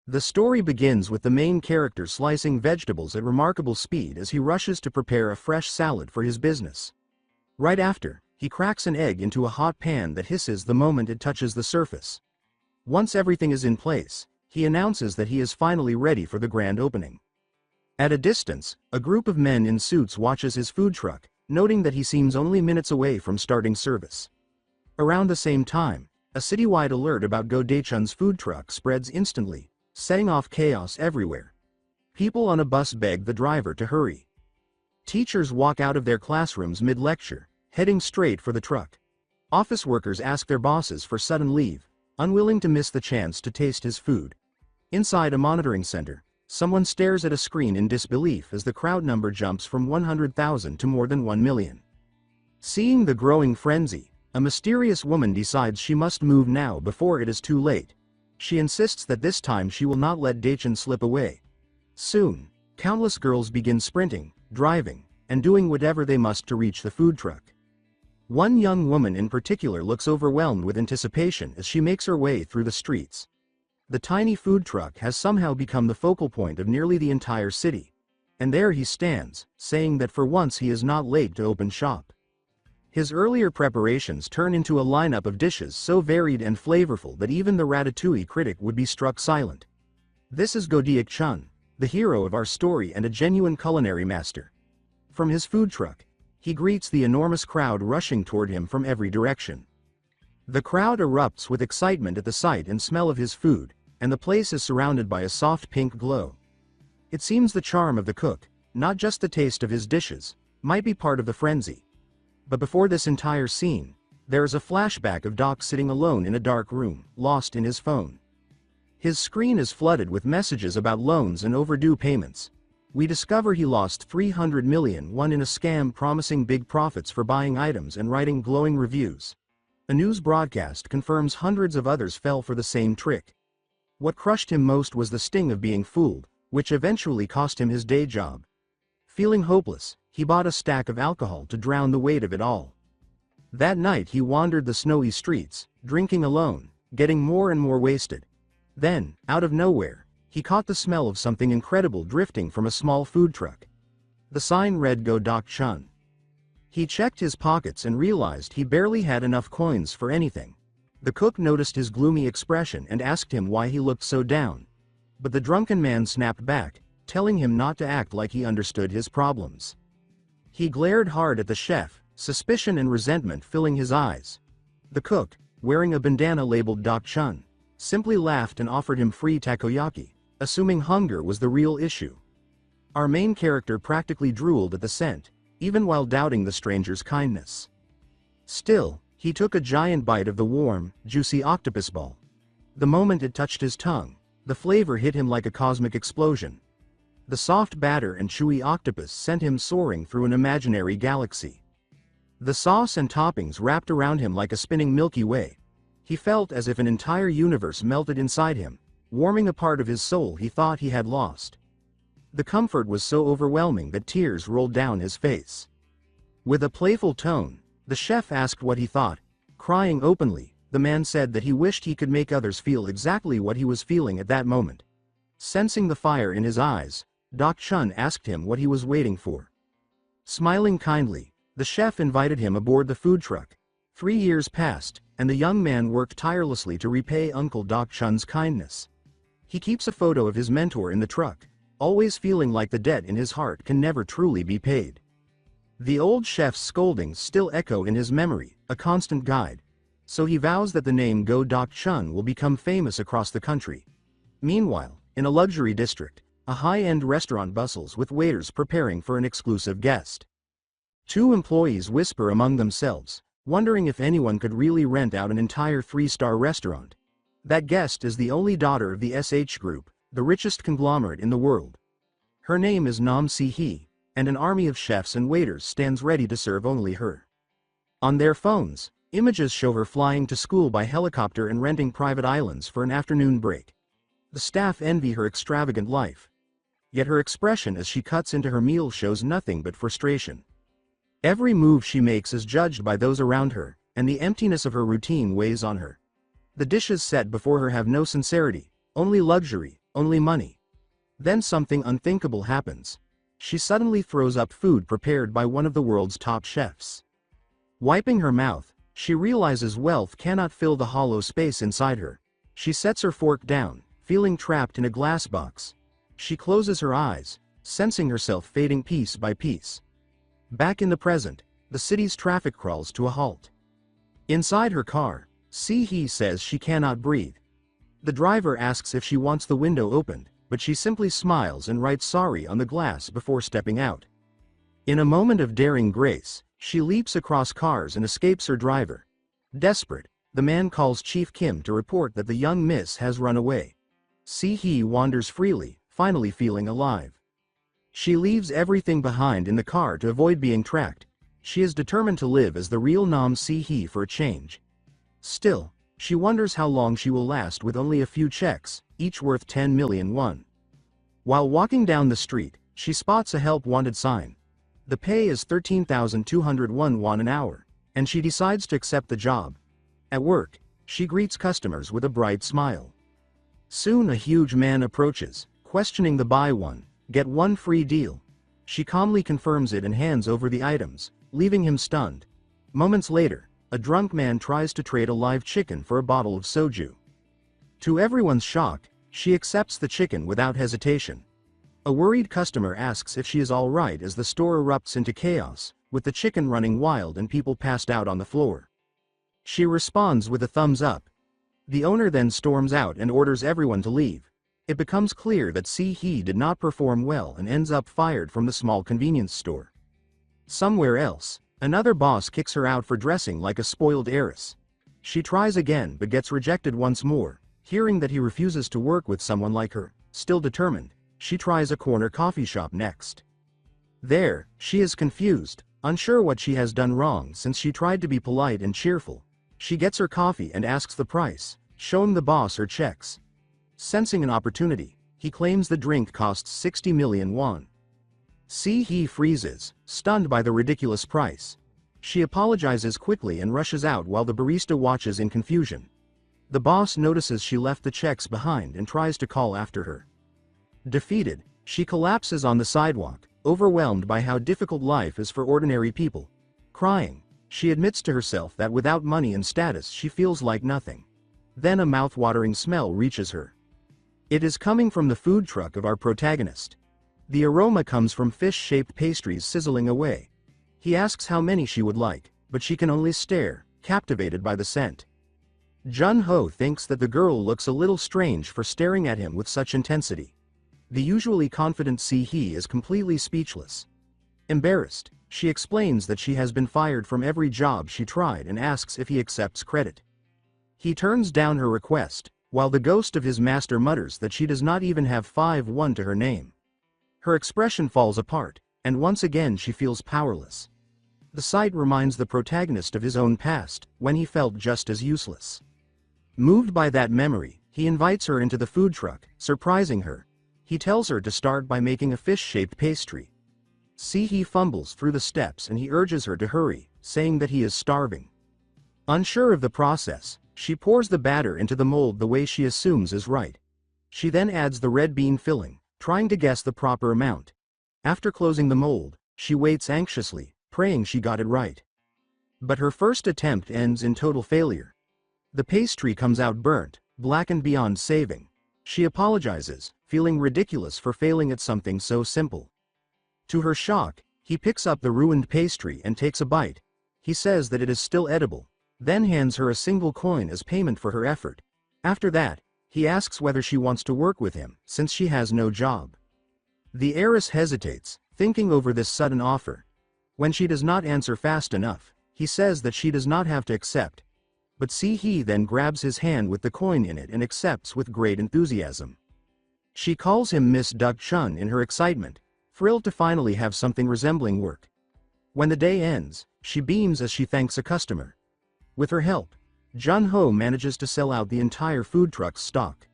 The story begins with the main character slicing vegetables at remarkable speed as he rushes to prepare a fresh salad for his business. Right after, he cracks an egg into a hot pan that hisses the moment it touches the surface. Once everything is in place, he announces that he is finally ready for the grand opening. At a distance, a group of men in suits watches his food truck, noting that he seems only minutes away from starting service. Around the same time, a citywide alert about Go Daechun's food truck spreads instantly, setting off chaos everywhere. People on a bus beg the driver to hurry. Teachers walk out of their classrooms mid-lecture, heading straight for the truck. Office workers ask their bosses for sudden leave, unwilling to miss the chance to taste his food. Inside a monitoring center, someone stares at a screen in disbelief as the crowd number jumps from 100,000 to more than 1 million. Seeing the growing frenzy, a mysterious woman decides she must move now before it is too late. She insists that this time she will not let Daechun slip away. Soon, countless girls begin sprinting, driving, and doing whatever they must to reach the food truck. One young woman in particular looks overwhelmed with anticipation as she makes her way through the streets. The tiny food truck has somehow become the focal point of nearly the entire city. And there he stands, saying that for once he is not late to open shop. His earlier preparations turn into a lineup of dishes so varied and flavorful that even the ratatouille critic would be struck silent. This is Go Daechun, the hero of our story and a genuine culinary master. From his food truck, he greets the enormous crowd rushing toward him from every direction. The crowd erupts with excitement at the sight and smell of his food, and the place is surrounded by a soft pink glow. It seems the charm of the cook, not just the taste of his dishes, might be part of the frenzy. But before this entire scene, there is a flashback of Doc sitting alone in a dark room, lost in his phone. His screen is flooded with messages about loans and overdue payments. We discover he lost 300 million won in a scam promising big profits for buying items and writing glowing reviews. A news broadcast confirms hundreds of others fell for the same trick. What crushed him most was the sting of being fooled, which eventually cost him his day job. Feeling hopeless, he bought a stack of alcohol to drown the weight of it all. That night he wandered the snowy streets, drinking alone, getting more and more wasted. Then, out of nowhere, he caught the smell of something incredible drifting from a small food truck. The sign read Go Daechun. He checked his pockets and realized he barely had enough coins for anything. The cook noticed his gloomy expression and asked him why he looked so down. But the drunken man snapped back, telling him not to act like he understood his problems. He glared hard at the chef, suspicion and resentment filling his eyes. The cook, wearing a bandana labeled Daechun, simply laughed and offered him free takoyaki, assuming hunger was the real issue. Our main character practically drooled at the scent, even while doubting the stranger's kindness. Still, he took a giant bite of the warm, juicy octopus ball. The moment it touched his tongue, the flavor hit him like a cosmic explosion. The soft batter and chewy octopus sent him soaring through an imaginary galaxy. The sauce and toppings wrapped around him like a spinning Milky Way. He felt as if an entire universe melted inside him, warming a part of his soul he thought he had lost. The comfort was so overwhelming that tears rolled down his face. With a playful tone, the chef asked what he thought. Crying openly, the man said that he wished he could make others feel exactly what he was feeling at that moment. Sensing the fire in his eyes, Daechun asked him what he was waiting for. Smiling kindly, the chef invited him aboard the food truck. 3 years passed, and the young man worked tirelessly to repay Uncle Daechun's kindness. He keeps a photo of his mentor in the truck, always feeling like the debt in his heart can never truly be paid. The old chef's scoldings still echo in his memory, a constant guide. So he vows that the name Go Daechun will become famous across the country. Meanwhile, in a luxury district, a high-end restaurant bustles with waiters preparing for an exclusive guest. 2 employees whisper among themselves, wondering if anyone could really rent out an entire 3-star restaurant. That guest is the only daughter of the SH Group, the richest conglomerate in the world. Her name is Nam Si-hee, and an army of chefs and waiters stands ready to serve only her. On their phones, images show her flying to school by helicopter and renting private islands for an afternoon break. The staff envy her extravagant life. Yet her expression as she cuts into her meal shows nothing but frustration. Every move she makes is judged by those around her, and the emptiness of her routine weighs on her. The dishes set before her have no sincerity, only luxury, only money. Then something unthinkable happens. She suddenly throws up food prepared by one of the world's top chefs. Wiping her mouth, she realizes wealth cannot fill the hollow space inside her. She sets her fork down, feeling trapped in a glass box. She closes her eyes, sensing herself fading piece by piece. Back in the present, the city's traffic crawls to a halt. Inside her car, Si-hee says she cannot breathe. The driver asks if she wants the window opened, but she simply smiles and writes sorry on the glass before stepping out. In a moment of daring grace, she leaps across cars and escapes her driver. Desperate, the man calls Chief Kim to report that the young miss has run away. Si-hee wanders freely, finally feeling alive. She leaves everything behind in the car to avoid being tracked. She is determined to live as the real Nam Si-hee for a change. Still, she wonders how long she will last with only a few checks, each worth 10 million won. While walking down the street, she spots a help wanted sign. The pay is 13,201 won an hour, and she decides to accept the job. At work, she greets customers with a bright smile. Soon a huge man approaches, questioning the buy one, get one free deal. She calmly confirms it and hands over the items, leaving him stunned. Moments later, a drunk man tries to trade a live chicken for a bottle of soju. To everyone's shock, she accepts the chicken without hesitation. A worried customer asks if she is all right as the store erupts into chaos, with the chicken running wild and people passed out on the floor. She responds with a thumbs up. The owner then storms out and orders everyone to leave. It becomes clear that Si-hee did not perform well and ends up fired from the small convenience store. Somewhere else, another boss kicks her out for dressing like a spoiled heiress. She tries again but gets rejected once more, hearing that he refuses to work with someone like her. Still determined, she tries a corner coffee shop next. There, she is confused, unsure what she has done wrong since she tried to be polite and cheerful. She gets her coffee and asks the price, showing the boss her checks. Sensing an opportunity, he claims the drink costs 60 million won. Si-hee freezes, stunned by the ridiculous price. She apologizes quickly and rushes out while the barista watches in confusion. The boss notices she left the checks behind and tries to call after her. Defeated, she collapses on the sidewalk, overwhelmed by how difficult life is for ordinary people. Crying, she admits to herself that without money and status she feels like nothing. Then a mouth-watering smell reaches her. It is coming from the food truck of our protagonist. The aroma comes from fish-shaped pastries sizzling away. He asks how many she would like, but she can only stare, captivated by the scent. Jun-ho thinks that the girl looks a little strange for staring at him with such intensity. The usually confident Si-hee is completely speechless. Embarrassed, she explains that she has been fired from every job she tried and asks if he accepts credit. He turns down her request, while the ghost of his master mutters that she does not even have 5 won to her name. Her expression falls apart, and once again she feels powerless. The sight reminds the protagonist of his own past, when he felt just as useless. Moved by that memory, he invites her into the food truck, surprising her. He tells her to start by making a fish-shaped pastry. Si-hee fumbles through the steps and he urges her to hurry, saying that he is starving. Unsure of the process, she pours the batter into the mold the way she assumes is right. She then adds the red bean filling, trying to guess the proper amount. After closing the mold, she waits anxiously, praying she got it right. But her first attempt ends in total failure. The pastry comes out burnt, blackened beyond saving. She apologizes, feeling ridiculous for failing at something so simple. To her shock, he picks up the ruined pastry and takes a bite. He says that it is still edible, then hands her a single coin as payment for her effort. After that, he asks whether she wants to work with him, since she has no job. The heiress hesitates, thinking over this sudden offer. When she does not answer fast enough, he says that she does not have to accept. But Si-hee then grabs his hand with the coin in it and accepts with great enthusiasm. She calls him Miss Duck-chun in her excitement, thrilled to finally have something resembling work. When the day ends, she beams as she thanks a customer. With her help, Jun-ho manages to sell out the entire food truck's stock.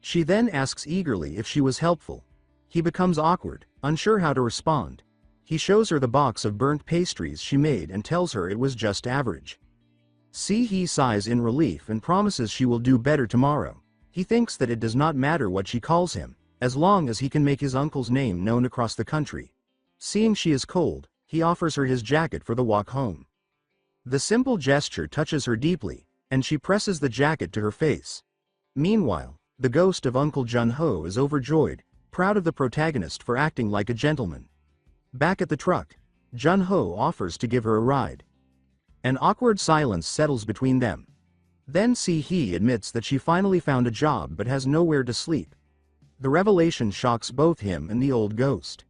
She then asks eagerly if she was helpful. He becomes awkward, unsure how to respond. He shows her the box of burnt pastries she made and tells her it was just average. Si-hee sighs in relief and promises she will do better tomorrow. He thinks that it does not matter what she calls him, as long as he can make his uncle's name known across the country. Seeing she is cold, he offers her his jacket for the walk home. The simple gesture touches her deeply, and she presses the jacket to her face. Meanwhile, the ghost of Uncle Jun-ho is overjoyed, proud of the protagonist for acting like a gentleman. Back at the truck, Jun-ho offers to give her a ride. An awkward silence settles between them. Then Si-hee admits that she finally found a job but has nowhere to sleep. The revelation shocks both him and the old ghost.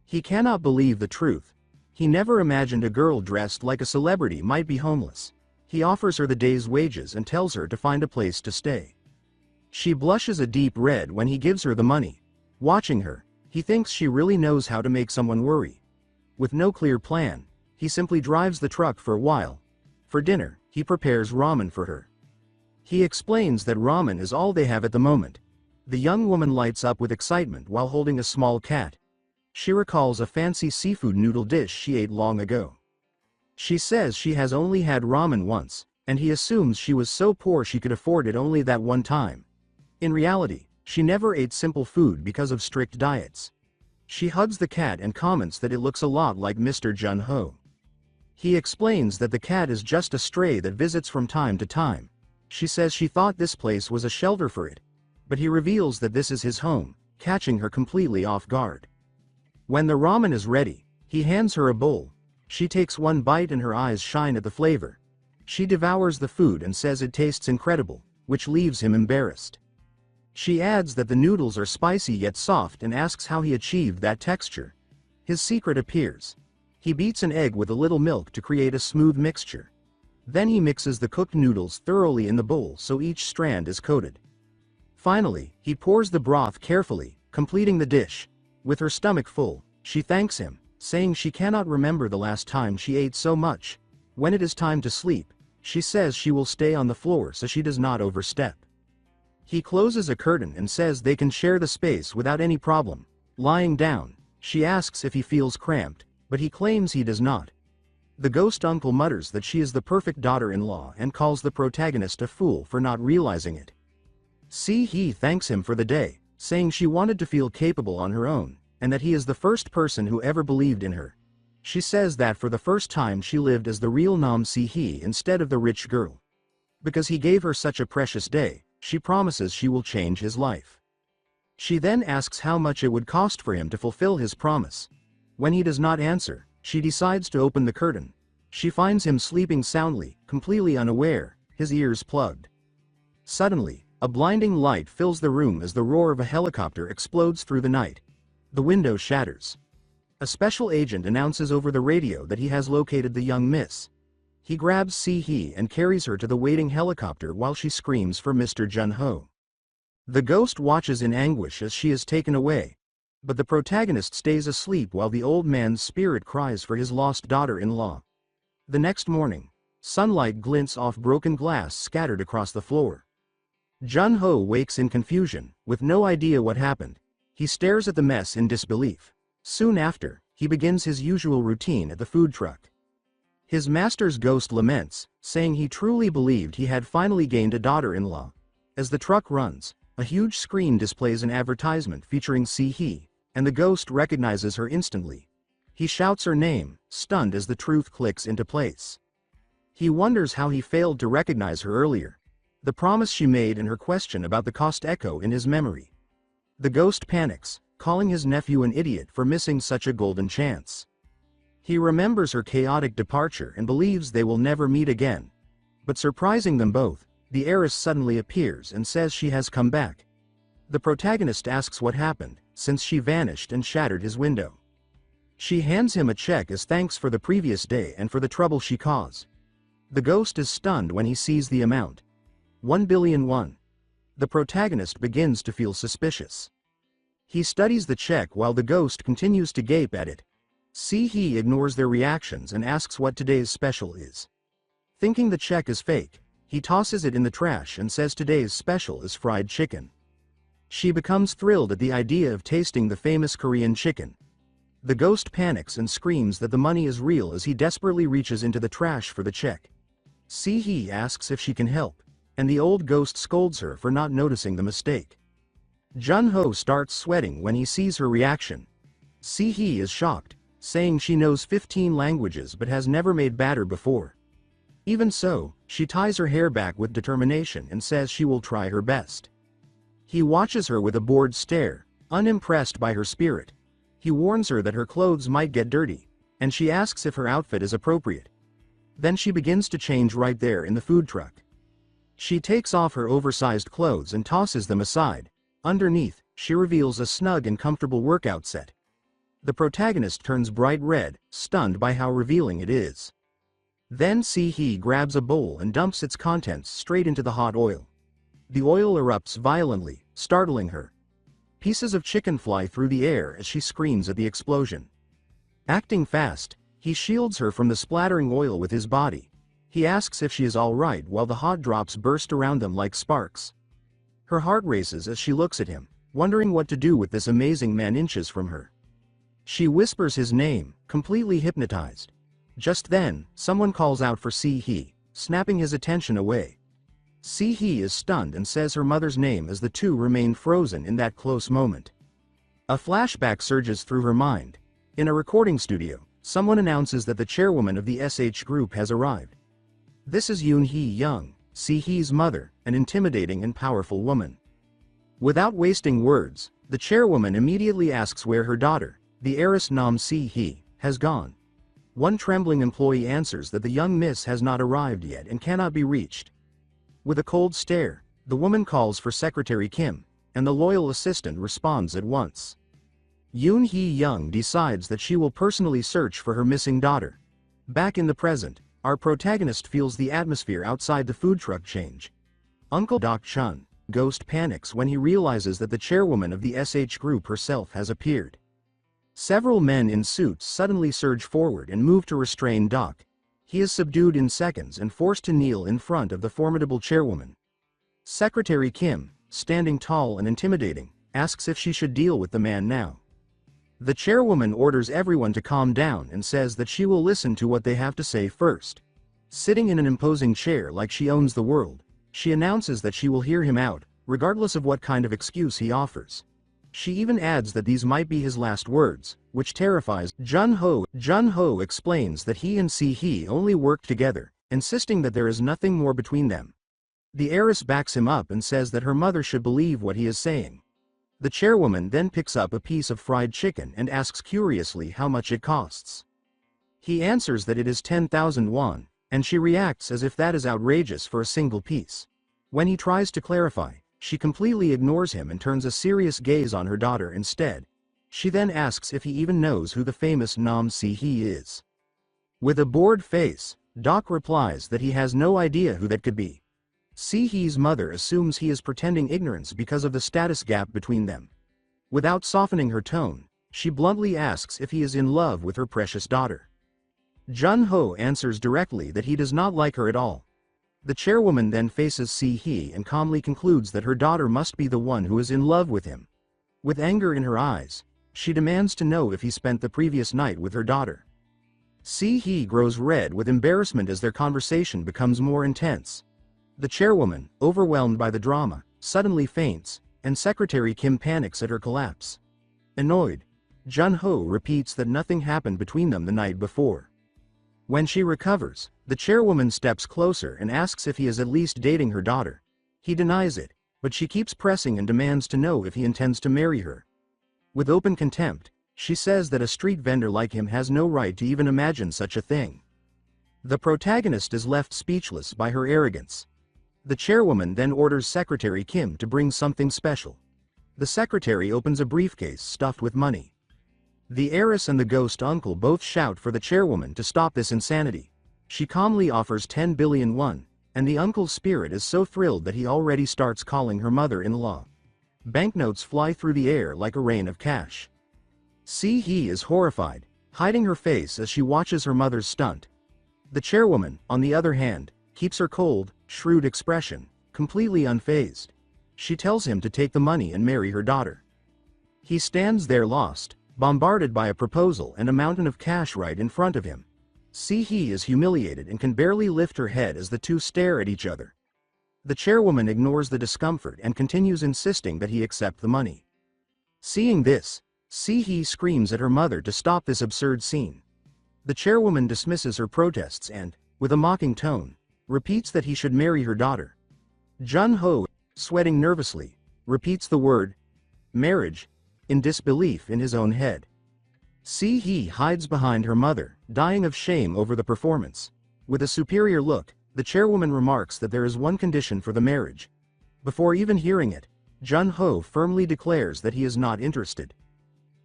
He cannot believe the truth. He never imagined a girl dressed like a celebrity might be homeless. He offers her the day's wages and tells her to find a place to stay. She blushes a deep red when he gives her the money. Watching her, he thinks she really knows how to make someone worry. With no clear plan, he simply drives the truck for a while. For dinner, he prepares ramen for her. He explains that ramen is all they have at the moment. The young woman lights up with excitement while holding a small cat. She recalls a fancy seafood noodle dish she ate long ago. She says she has only had ramen once, and he assumes she was so poor she could afford it only that one time. In reality, she never ate simple food because of strict diets. She hugs the cat and comments that it looks a lot like Mr. Jun-ho. He explains that the cat is just a stray that visits from time to time. She says she thought this place was a shelter for it, but he reveals that this is his home, catching her completely off guard. When the ramen is ready, he hands her a bowl. She takes one bite and her eyes shine at the flavor. She devours the food and says it tastes incredible, which leaves him embarrassed. She adds that the noodles are spicy yet soft and asks how he achieved that texture. His secret appears. He beats an egg with a little milk to create a smooth mixture. Then he mixes the cooked noodles thoroughly in the bowl so each strand is coated. Finally, he pours the broth carefully, completing the dish. With her stomach full, she thanks him, saying she cannot remember the last time she ate so much. When it is time to sleep, she says she will stay on the floor so she does not overstep. He closes a curtain and says they can share the space without any problem. Lying down, she asks if he feels cramped, but he claims he does not. The ghost uncle mutters that she is the perfect daughter-in-law and calls the protagonist a fool for not realizing it. Si-hee thanks him for the day, saying she wanted to feel capable on her own, and that he is the first person who ever believed in her. She says that for the first time she lived as the real Nam Si-hee instead of the rich girl. Because he gave her such a precious day, she promises she will change his life. She then asks how much it would cost for him to fulfill his promise. When he does not answer, she decides to open the curtain. She finds him sleeping soundly, completely unaware, his ears plugged. Suddenly, a blinding light fills the room as the roar of a helicopter explodes through the night. The window shatters. A special agent announces over the radio that he has located the young miss. He grabs Si-hee and carries her to the waiting helicopter while she screams for Mr. Jun-ho. The ghost watches in anguish as she is taken away, but the protagonist stays asleep while the old man's spirit cries for his lost daughter-in-law. The next morning, sunlight glints off broken glass scattered across the floor. Jun-ho wakes in confusion, with no idea what happened. He stares at the mess in disbelief. Soon after, he begins his usual routine at the food truck. His master's ghost laments, saying he truly believed he had finally gained a daughter-in-law. As the truck runs, a huge screen displays an advertisement featuring Si-hee, and the ghost recognizes her instantly. He shouts her name, stunned as the truth clicks into place. He wonders how he failed to recognize her earlier. The promise she made and her question about the cost echo in his memory. The ghost panics, calling his nephew an idiot for missing such a golden chance. He remembers her chaotic departure and believes they will never meet again. But surprising them both, the heiress suddenly appears and says she has come back. The protagonist asks what happened, since she vanished and shattered his window. She hands him a check as thanks for the previous day and for the trouble she caused. The ghost is stunned when he sees the amount. 1 billion won. The protagonist begins to feel suspicious. He studies the check while the ghost continues to gape at it. Si-hee ignores their reactions and asks what today's special is. Thinking the check is fake, he tosses it in the trash and says today's special is fried chicken. She becomes thrilled at the idea of tasting the famous Korean chicken. The ghost panics and screams that the money is real as he desperately reaches into the trash for the check. Si-hee asks if she can help. and the old ghost scolds her for not noticing the mistake. Jun-ho starts sweating when he sees her reaction. Si-hee is shocked, saying she knows 15 languages but has never made batter before. Even so, she ties her hair back with determination and says she will try her best. He watches her with a bored stare, unimpressed by her spirit. He warns her that her clothes might get dirty, and she asks if her outfit is appropriate. Then she begins to change right there in the food truck. She takes off her oversized clothes and tosses them aside. Underneath, she reveals a snug and comfortable workout set. The protagonist turns bright red, stunned by how revealing it is. Then Si-hee grabs a bowl and dumps its contents straight into the hot oil. The oil erupts violently, startling her. Pieces of chicken fly through the air as she screams at the explosion. Acting fast, he shields her from the splattering oil with his body. He asks if she is all right while the hot drops burst around them like sparks. Her heart races as she looks at him, wondering what to do with this amazing man inches from her. She whispers his name, completely hypnotized. Just then, someone calls out for Si-hee, snapping his attention away. Si-hee is stunned and says her mother's name as the two remain frozen in that close moment. A flashback surges through her mind. In a recording studio, someone announces that the chairwoman of the SH group has arrived. This is Yoon-hee Young, Si-hee's mother, an intimidating and powerful woman. Without wasting words, the chairwoman immediately asks where her daughter, the heiress Nam Si-hee, has gone. One trembling employee answers that the young miss has not arrived yet and cannot be reached. With a cold stare, the woman calls for Secretary Kim, and the loyal assistant responds at once. Yoon-hee Young decides that she will personally search for her missing daughter. Back in the present, our protagonist feels the atmosphere outside the food truck change. Uncle Doc Chun, Ghost, panics when he realizes that the chairwoman of the SH group herself has appeared. Several men in suits suddenly surge forward and move to restrain Doc. He is subdued in seconds and forced to kneel in front of the formidable chairwoman. Secretary Kim, standing tall and intimidating, asks if she should deal with the man now. The chairwoman orders everyone to calm down and says that she will listen to what they have to say first. Sitting in an imposing chair like she owns the world, she announces that she will hear him out, regardless of what kind of excuse he offers. She even adds that these might be his last words, which terrifies Jun-ho. Jun-ho explains that he and Si-hee only worked together, insisting that there is nothing more between them. The heiress backs him up and says that her mother should believe what he is saying. The chairwoman then picks up a piece of fried chicken and asks curiously how much it costs. He answers that it is 10,000 won, and she reacts as if that is outrageous for a single piece. When he tries to clarify, she completely ignores him and turns a serious gaze on her daughter instead. She then asks if he even knows who the famous Nam Si-hee is. With a bored face, Doc replies that he has no idea who that could be. Si-hee's mother assumes he is pretending ignorance because of the status gap between them. Without softening her tone, she bluntly asks if he is in love with her precious daughter. Jun-ho answers directly that he does not like her at all. The chairwoman then faces Si-hee and calmly concludes that her daughter must be the one who is in love with him. With anger in her eyes, she demands to know if he spent the previous night with her daughter. Si-hee grows red with embarrassment as their conversation becomes more intense. The chairwoman, overwhelmed by the drama, suddenly faints, and Secretary Kim panics at her collapse. Annoyed, Jun-ho repeats that nothing happened between them the night before. When she recovers, the chairwoman steps closer and asks if he is at least dating her daughter. He denies it, but she keeps pressing and demands to know if he intends to marry her. With open contempt, she says that a street vendor like him has no right to even imagine such a thing. The protagonist is left speechless by her arrogance. The chairwoman then orders Secretary Kim to bring something special. The secretary opens a briefcase stuffed with money. The heiress and the ghost uncle both shout for the chairwoman to stop this insanity. She calmly offers 10 billion won, and the uncle's spirit is so thrilled that he already starts calling her mother-in-law. Banknotes fly through the air like a rain of cash. Si-hee is horrified, hiding her face as she watches her mother's stunt. The chairwoman, on the other hand, keeps her cold, shrewd expression, completely unfazed. She tells him to take the money and marry her daughter. He stands there lost, bombarded by a proposal and a mountain of cash right in front of him. Si-hee is humiliated and can barely lift her head as the two stare at each other. The chairwoman ignores the discomfort and continues insisting that he accept the money. Seeing this, Si-hee screams at her mother to stop this absurd scene. The chairwoman dismisses her protests and, with a mocking tone, repeats that he should marry her daughter. Jun-ho, sweating nervously, repeats the word, marriage, in disbelief in his own head. Si-hee hides behind her mother, dying of shame over the performance. With a superior look, the chairwoman remarks that there is one condition for the marriage. Before even hearing it, Jun-ho firmly declares that he is not interested.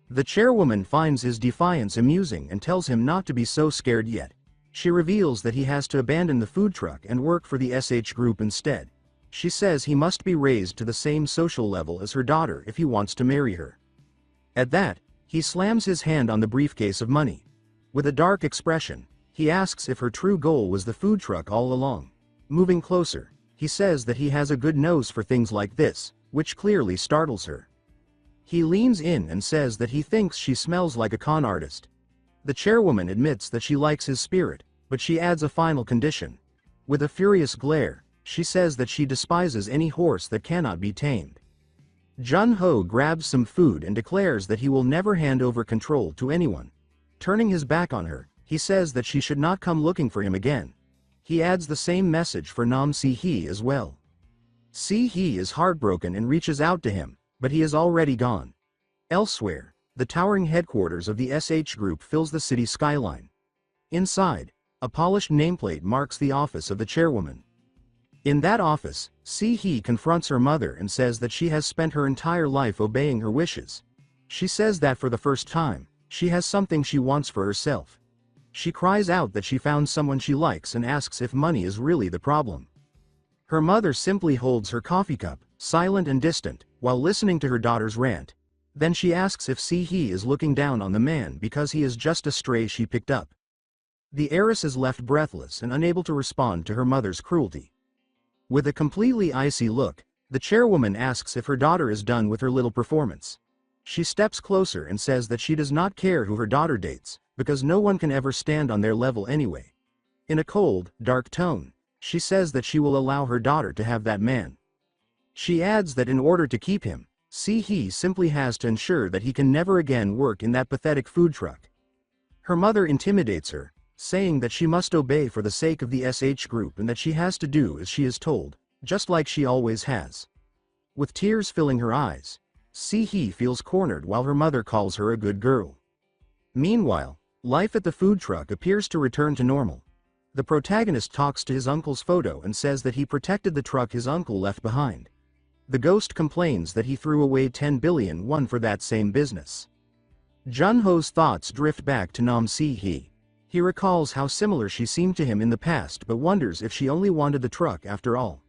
The chairwoman finds his defiance amusing and tells him not to be so scared yet. She reveals that he has to abandon the food truck and work for the SH group instead. She says he must be raised to the same social level as her daughter if he wants to marry her. At that, he slams his hand on the briefcase of money. With a dark expression, he asks if her true goal was the food truck all along. Moving closer, he says that he has a good nose for things like this, which clearly startles her. He leans in and says that he thinks she smells like a con artist. The chairwoman admits that she likes his spirit, but she adds a final condition. With a furious glare, she says that she despises any horse that cannot be tamed. Jun-ho grabs some food and declares that he will never hand over control to anyone. Turning his back on her, he says that she should not come looking for him again. He adds the same message for Nam Si-hee as well. Si-hee is heartbroken and reaches out to him, but he is already gone. Elsewhere, the towering headquarters of the SH group fills the city skyline. Inside, a polished nameplate marks the office of the chairwoman. In that office, Si-hee confronts her mother and says that she has spent her entire life obeying her wishes. She says that for the first time, she has something she wants for herself. She cries out that she found someone she likes and asks if money is really the problem. Her mother simply holds her coffee cup, silent and distant, while listening to her daughter's rant. Then she asks if Si-hee is looking down on the man because he is just a stray she picked up. The heiress is left breathless and unable to respond to her mother's cruelty. With a completely icy look, the chairwoman asks if her daughter is done with her little performance. She steps closer and says that she does not care who her daughter dates, because no one can ever stand on their level anyway. In a cold, dark tone, she says that she will allow her daughter to have that man. She adds that in order to keep him, Si-hee simply has to ensure that he can never again work in that pathetic food truck. Her mother intimidates her, saying that she must obey for the sake of the SH group and that she has to do as she is told, just like she always has. With tears filling her eyes, Si-hee feels cornered while her mother calls her a good girl. Meanwhile, life at the food truck appears to return to normal. The protagonist talks to his uncle's photo and says that he protected the truck his uncle left behind. The ghost complains that he threw away 10 billion won for that same business. Jun-ho's thoughts drift back to Nam Si-hee. He recalls how similar she seemed to him in the past but wonders if she only wanted the truck after all.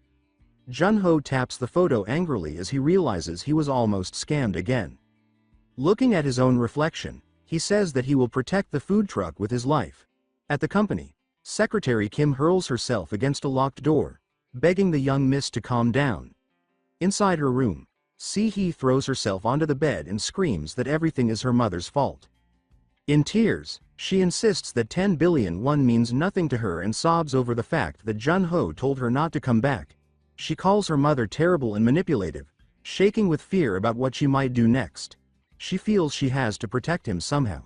Jun-ho taps the photo angrily as he realizes he was almost scammed again. Looking at his own reflection, he says that he will protect the food truck with his life. At the company, Secretary Kim hurls herself against a locked door, begging the young miss to calm down. Inside her room, Si-hee throws herself onto the bed and screams that everything is her mother's fault. In tears, she insists that 10 billion won means nothing to her and sobs over the fact that Jun-ho told her not to come back. She calls her mother terrible and manipulative, shaking with fear about what she might do next. She feels she has to protect him somehow.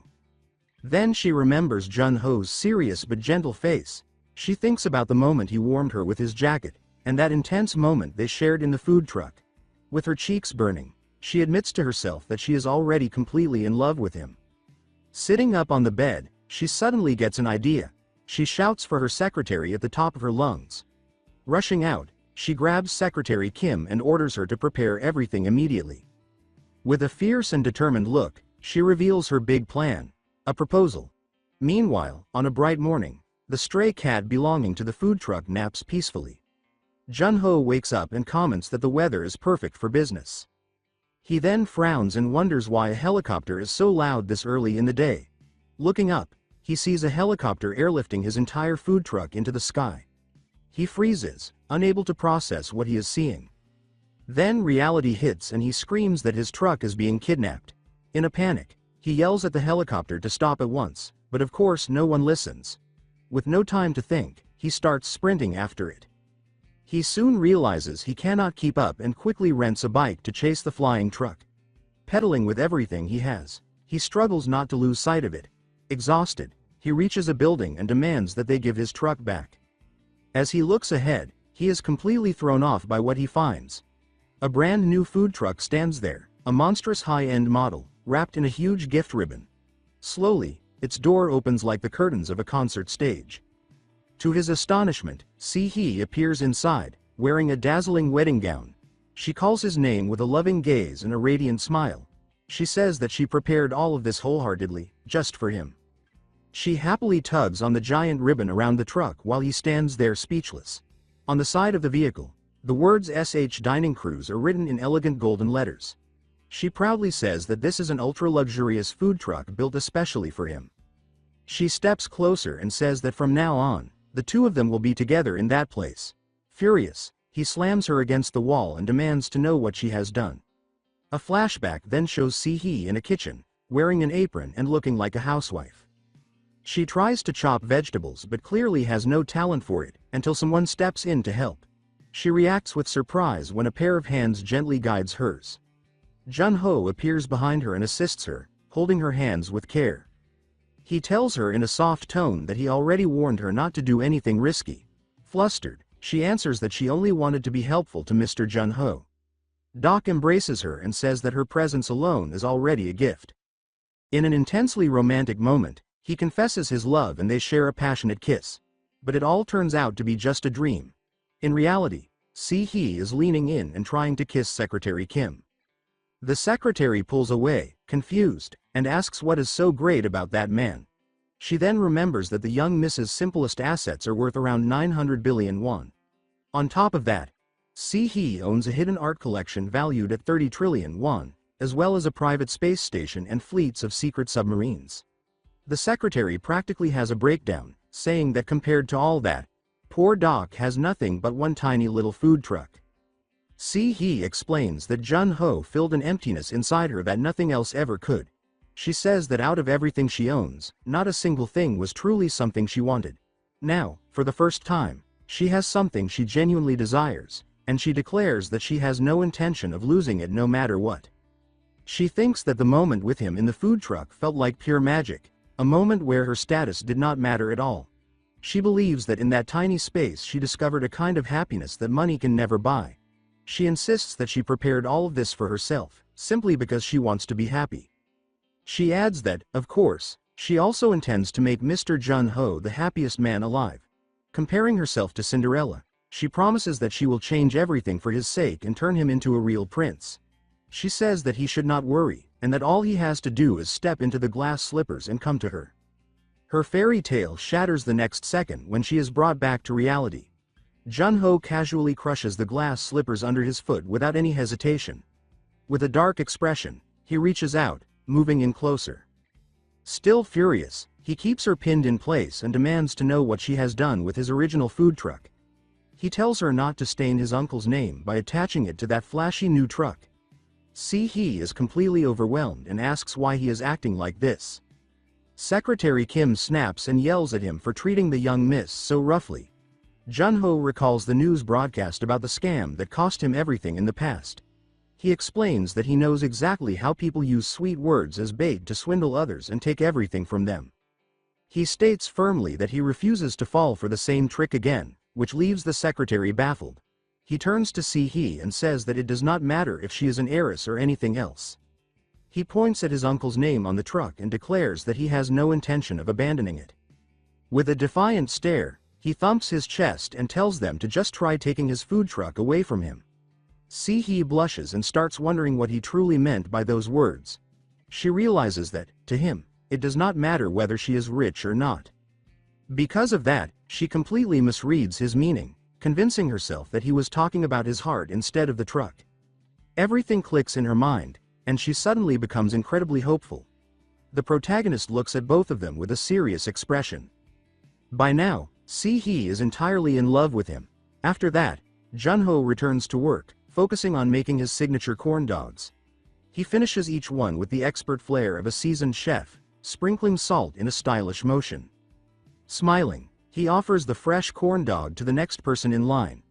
Then she remembers Jun-ho's serious but gentle face. She thinks about the moment he warmed her with his jacket, and that intense moment they shared in the food truck. With her cheeks burning, she admits to herself that she is already completely in love with him. Sitting up on the bed, she suddenly gets an idea. She shouts for her secretary at the top of her lungs. Rushing out, she grabs Secretary Kim and orders her to prepare everything immediately. With a fierce and determined look, she reveals her big plan, a proposal. Meanwhile, on a bright morning, the stray cat belonging to the food truck naps peacefully. Jun-ho wakes up and comments that the weather is perfect for business. He then frowns and wonders why a helicopter is so loud this early in the day. Looking up, he sees a helicopter airlifting his entire food truck into the sky. He freezes, unable to process what he is seeing. Then reality hits and he screams that his truck is being kidnapped. In a panic, he yells at the helicopter to stop at once, but of course no one listens. With no time to think, he starts sprinting after it. He soon realizes he cannot keep up and quickly rents a bike to chase the flying truck. Pedaling with everything he has, he struggles not to lose sight of it. Exhausted, he reaches a building and demands that they give his truck back. As he looks ahead, he is completely thrown off by what he finds. A brand new food truck stands there, a monstrous high-end model, wrapped in a huge gift ribbon. Slowly, its door opens like the curtains of a concert stage. To his astonishment, Si-hee appears inside, wearing a dazzling wedding gown. She calls his name with a loving gaze and a radiant smile. She says that she prepared all of this wholeheartedly, just for him. She happily tugs on the giant ribbon around the truck while he stands there speechless. On the side of the vehicle, the words SH Dining Cruise are written in elegant golden letters. She proudly says that this is an ultra-luxurious food truck built especially for him. She steps closer and says that from now on, the two of them will be together in that place. Furious, he slams her against the wall and demands to know what she has done. A flashback then shows Si-hee in a kitchen, wearing an apron and looking like a housewife. She tries to chop vegetables but clearly has no talent for it, until someone steps in to help. She reacts with surprise when a pair of hands gently guides hers. Jun-ho appears behind her and assists her, holding her hands with care. He tells her in a soft tone that he already warned her not to do anything risky. Flustered, she answers that she only wanted to be helpful to Mr. Jun-ho. Doc embraces her and says that her presence alone is already a gift. In an intensely romantic moment, he confesses his love and they share a passionate kiss. But it all turns out to be just a dream. In reality, Si-hee is leaning in and trying to kiss Secretary Kim. The secretary pulls away, confused, and asks what is so great about that man. She then remembers that the young Mrs. Simplest assets are worth around 900 billion won. On top of that, Si-hee owns a hidden art collection valued at 30 trillion won, as well as a private space station and fleets of secret submarines. The secretary practically has a breakdown, saying that compared to all that, poor Doc has nothing but one tiny little food truck. Si-hee explains that Jun-ho filled an emptiness inside her that nothing else ever could. She says that out of everything she owns, not a single thing was truly something she wanted. Now, for the first time, she has something she genuinely desires, and she declares that she has no intention of losing it no matter what. She thinks that the moment with him in the food truck felt like pure magic, a moment where her status did not matter at all. She believes that in that tiny space she discovered a kind of happiness that money can never buy. She insists that she prepared all of this for herself, simply because she wants to be happy. She adds that, of course, she also intends to make Mr. Jun-ho the happiest man alive. Comparing herself to Cinderella, she promises that she will change everything for his sake and turn him into a real prince. She says that he should not worry, and that all he has to do is step into the glass slippers and come to her. Her fairy tale shatters the next second when she is brought back to reality. Jun-ho casually crushes the glass slippers under his foot without any hesitation. With a dark expression, he reaches out, moving in closer. Still furious, he keeps her pinned in place and demands to know what she has done with his original food truck. He tells her not to stain his uncle's name by attaching it to that flashy new truck. Si-hee is completely overwhelmed and asks why he is acting like this. Secretary Kim snaps and yells at him for treating the young miss so roughly. Jun-ho recalls the news broadcast about the scam that cost him everything in the past. He explains that he knows exactly how people use sweet words as bait to swindle others and take everything from them. He states firmly that he refuses to fall for the same trick again, which leaves the secretary baffled. He turns to Si-hee and says that it does not matter if she is an heiress or anything else. He points at his uncle's name on the truck and declares that he has no intention of abandoning it. With a defiant stare, he thumps his chest and tells them to just try taking his food truck away from him. Si-hee blushes and starts wondering what he truly meant by those words. She realizes that, to him, it does not matter whether she is rich or not. Because of that, she completely misreads his meaning, convincing herself that he was talking about his heart instead of the truck. Everything clicks in her mind, and she suddenly becomes incredibly hopeful. The protagonist looks at both of them with a serious expression. By now, Si-hee is entirely in love with him. After that, Jun-ho returns to work, focusing on making his signature corn dogs. He finishes each one with the expert flair of a seasoned chef, sprinkling salt in a stylish motion. Smiling, he offers the fresh corn dog to the next person in line.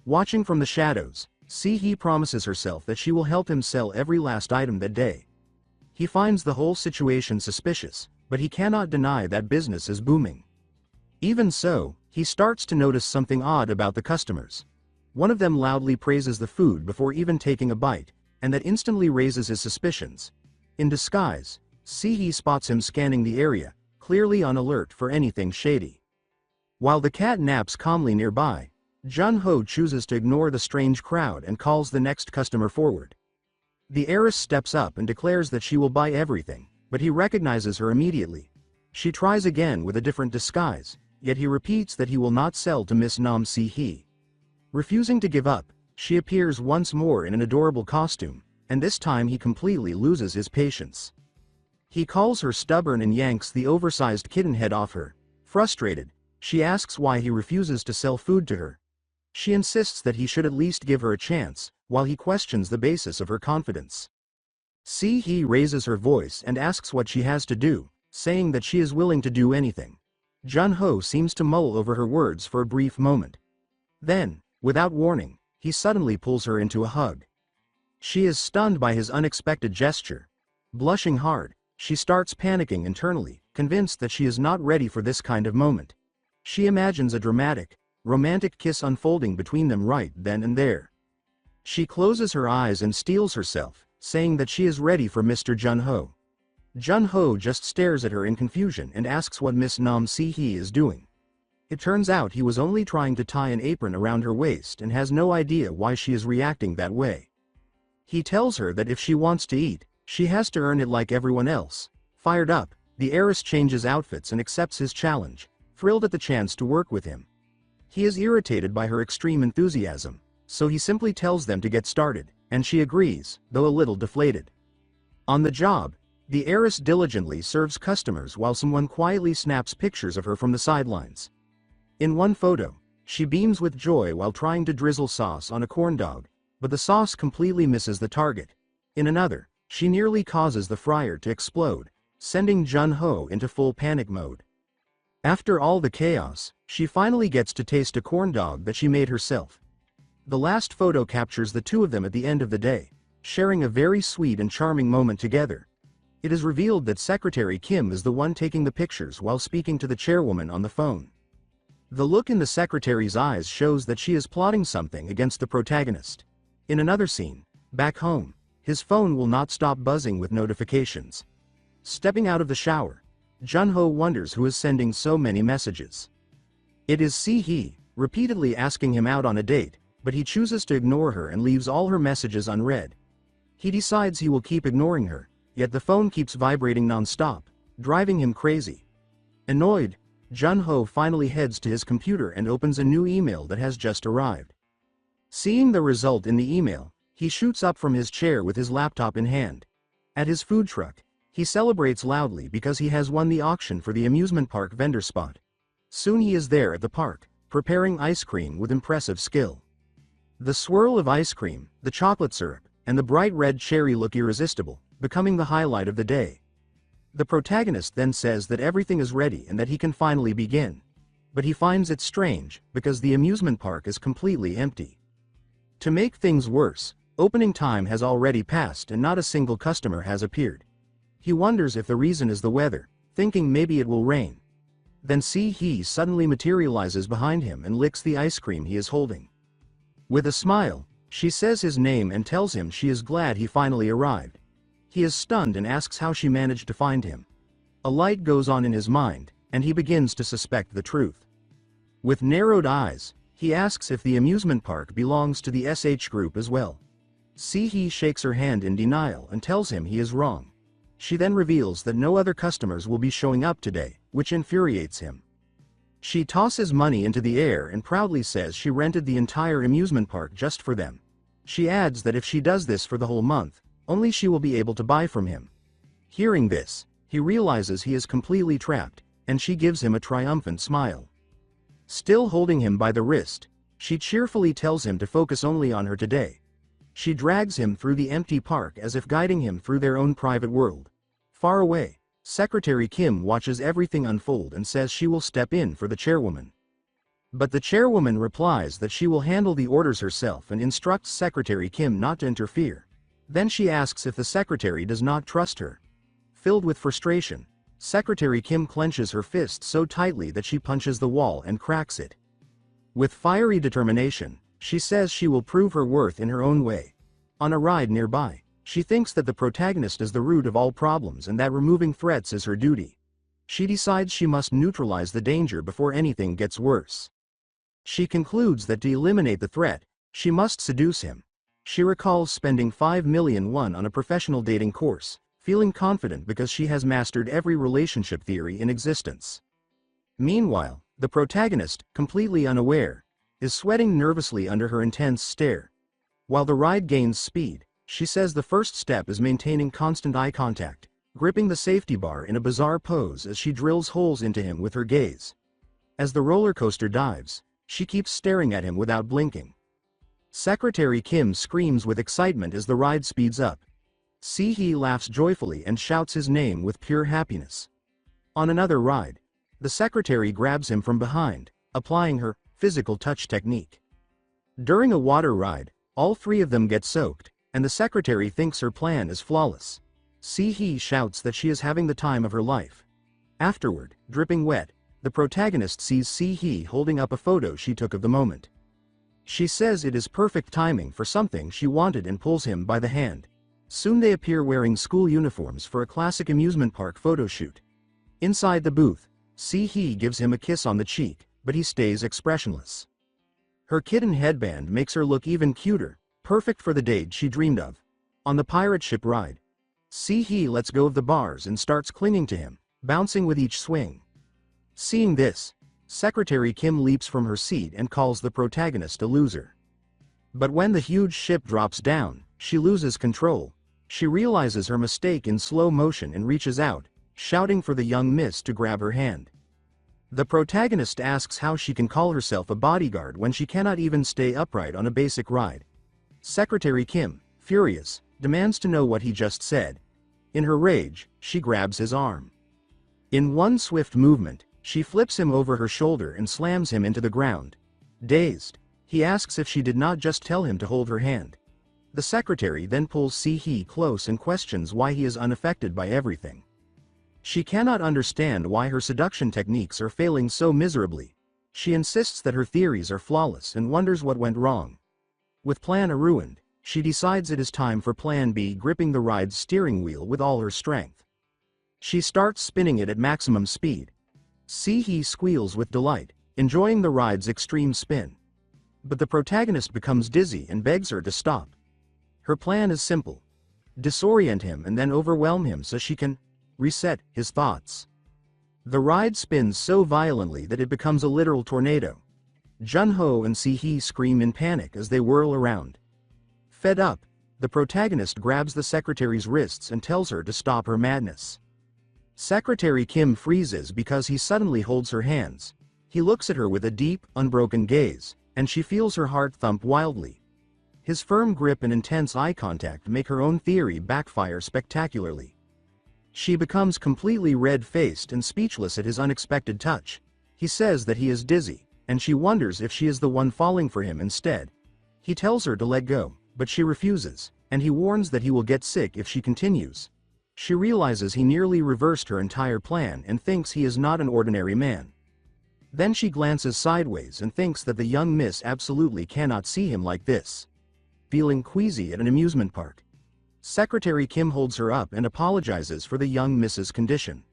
Watching from the shadows, Si-hee promises herself that she will help him sell every last item that day. He finds the whole situation suspicious, but he cannot deny that business is booming. Even so, he starts to notice something odd about the customers. One of them loudly praises the food before even taking a bite, and that instantly raises his suspicions. In disguise, Si-hee spots him scanning the area, clearly on alert for anything shady. While the cat naps calmly nearby, Jun-ho chooses to ignore the strange crowd and calls the next customer forward. The heiress steps up and declares that she will buy everything, but he recognizes her immediately. She tries again with a different disguise, yet he repeats that he will not sell to Miss Nam Si-hee. Refusing to give up, she appears once more in an adorable costume, and this time he completely loses his patience. He calls her stubborn and yanks the oversized kitten head off her. Frustrated, she asks why he refuses to sell food to her. She insists that he should at least give her a chance, while he questions the basis of her confidence. Si-hee raises her voice and asks what she has to do, saying that she is willing to do anything. Jun-ho seems to mull over her words for a brief moment. Then, without warning, he suddenly pulls her into a hug. She is stunned by his unexpected gesture. Blushing hard, she starts panicking internally, convinced that she is not ready for this kind of moment. She imagines a dramatic, romantic kiss unfolding between them right then and there. She closes her eyes and steels herself, saying that she is ready for Mr. Jun-ho. Jun-ho just stares at her in confusion and asks what Miss Nam Si-hee is doing. It turns out he was only trying to tie an apron around her waist and has no idea why she is reacting that way. He tells her that if she wants to eat, she has to earn it like everyone else. Fired up, the heiress changes outfits and accepts his challenge, thrilled at the chance to work with him. He is irritated by her extreme enthusiasm, so he simply tells them to get started, and she agrees, though a little deflated. On the job, the heiress diligently serves customers while someone quietly snaps pictures of her from the sidelines. In one photo, she beams with joy while trying to drizzle sauce on a corn dog, but the sauce completely misses the target. In another, she nearly causes the fryer to explode, sending Jun-ho into full panic mode. After all the chaos, she finally gets to taste a corn dog that she made herself. The last photo captures the two of them at the end of the day, sharing a very sweet and charming moment together. It is revealed that Secretary Kim is the one taking the pictures while speaking to the chairwoman on the phone. The look in the secretary's eyes shows that she is plotting something against the protagonist. In another scene, back home, his phone will not stop buzzing with notifications. Stepping out of the shower, Jun-ho wonders who is sending so many messages. It is Si-hee, repeatedly asking him out on a date, but he chooses to ignore her and leaves all her messages unread. He decides he will keep ignoring her, yet the phone keeps vibrating non-stop, driving him crazy. Annoyed, Jun-ho finally heads to his computer and opens a new email that has just arrived. Seeing the result in the email, he shoots up from his chair with his laptop in hand. At his food truck, he celebrates loudly because he has won the auction for the amusement park vendor spot. Soon he is there at the park, preparing ice cream with impressive skill. The swirl of ice cream, the chocolate syrup, and the bright red cherry look irresistible, becoming the highlight of the day. The protagonist then says that everything is ready and that he can finally begin. But he finds it strange, because the amusement park is completely empty. To make things worse, opening time has already passed and not a single customer has appeared. He wonders if the reason is the weather, thinking maybe it will rain. Then Si-hee suddenly materializes behind him and licks the ice cream he is holding. With a smile, she says his name and tells him she is glad he finally arrived. He is stunned and asks how she managed to find him. A light goes on in his mind, and he begins to suspect the truth. With narrowed eyes, he asks if the amusement park belongs to the SH group as well. Si-hee shakes her hand in denial and tells him he is wrong. She then reveals that no other customers will be showing up today, which infuriates him. She tosses money into the air and proudly says she rented the entire amusement park just for them. She adds that if she does this for the whole month, only she will be able to buy from him. Hearing this, he realizes he is completely trapped, and she gives him a triumphant smile. Still holding him by the wrist, she cheerfully tells him to focus only on her today. She drags him through the empty park as if guiding him through their own private world. Far away, Secretary Kim watches everything unfold and says she will step in for the chairwoman. But the chairwoman replies that she will handle the orders herself and instructs Secretary Kim not to interfere. Then she asks if the secretary does not trust her. Filled with frustration, Secretary Kim clenches her fist so tightly that she punches the wall and cracks it. With fiery determination, she says she will prove her worth in her own way. On a ride nearby, she thinks that the protagonist is the root of all problems and that removing threats is her duty. She decides she must neutralize the danger before anything gets worse. She concludes that to eliminate the threat, she must seduce him. She recalls spending 5 million won on a professional dating course, feeling confident because she has mastered every relationship theory in existence. Meanwhile, the protagonist, completely unaware, is sweating nervously under her intense stare. While the ride gains speed, she says the first step is maintaining constant eye contact, gripping the safety bar in a bizarre pose as she drills holes into him with her gaze. As the roller coaster dives, she keeps staring at him without blinking. Secretary Kim screams with excitement as the ride speeds up. Si-hee laughs joyfully and shouts his name with pure happiness. On another ride, the secretary grabs him from behind, applying her physical touch technique. During a water ride, all three of them get soaked, and the secretary thinks her plan is flawless. Si-hee shouts that she is having the time of her life. Afterward, dripping wet, the protagonist sees Si-hee holding up a photo she took of the moment. She says it is perfect timing for something she wanted and pulls him by the hand. Soon they appear wearing school uniforms for a classic amusement park photo shoot. Inside the booth, Si-hee gives him a kiss on the cheek, but he stays expressionless. Her kitten headband makes her look even cuter, perfect for the date she dreamed of. On the pirate ship ride, Si-hee lets go of the bars and starts clinging to him, bouncing with each swing. Seeing this, Secretary Kim leaps from her seat and calls the protagonist a loser. But when the huge ship drops down, she loses control. She realizes her mistake in slow motion and reaches out, shouting for the young miss to grab her hand. The protagonist asks how she can call herself a bodyguard when she cannot even stay upright on a basic ride. Secretary Kim, furious, demands to know what he just said. In her rage, she grabs his arm. In one swift movement, she flips him over her shoulder and slams him into the ground. Dazed, he asks if she did not just tell him to hold her hand. The secretary then pulls Si-hee close and questions why he is unaffected by everything. She cannot understand why her seduction techniques are failing so miserably. She insists that her theories are flawless and wonders what went wrong. With Plan A ruined, she decides it is time for Plan B, gripping the ride's steering wheel with all her strength. She starts spinning it at maximum speed. Si-hee squeals with delight, enjoying the ride's extreme spin. But the protagonist becomes dizzy and begs her to stop. Her plan is simple: disorient him and then overwhelm him so she can reset his thoughts. The ride spins so violently that it becomes a literal tornado. Jun-ho and Si-hee scream in panic as they whirl around. Fed up, the protagonist grabs the secretary's wrists and tells her to stop her madness. Secretary Kim freezes because he suddenly holds her hands. He looks at her with a deep, unbroken gaze, and she feels her heart thump wildly. His firm grip and intense eye contact make her own theory backfire spectacularly. She becomes completely red-faced and speechless at his unexpected touch. He says that he is dizzy, and she wonders if she is the one falling for him instead. He tells her to let go, but she refuses, and he warns that he will get sick if she continues. She realizes he nearly reversed her entire plan and thinks he is not an ordinary man. Then she glances sideways and thinks that the young miss absolutely cannot see him like this. Feeling queasy at an amusement park, Secretary Kim holds her up and apologizes for the young miss's condition.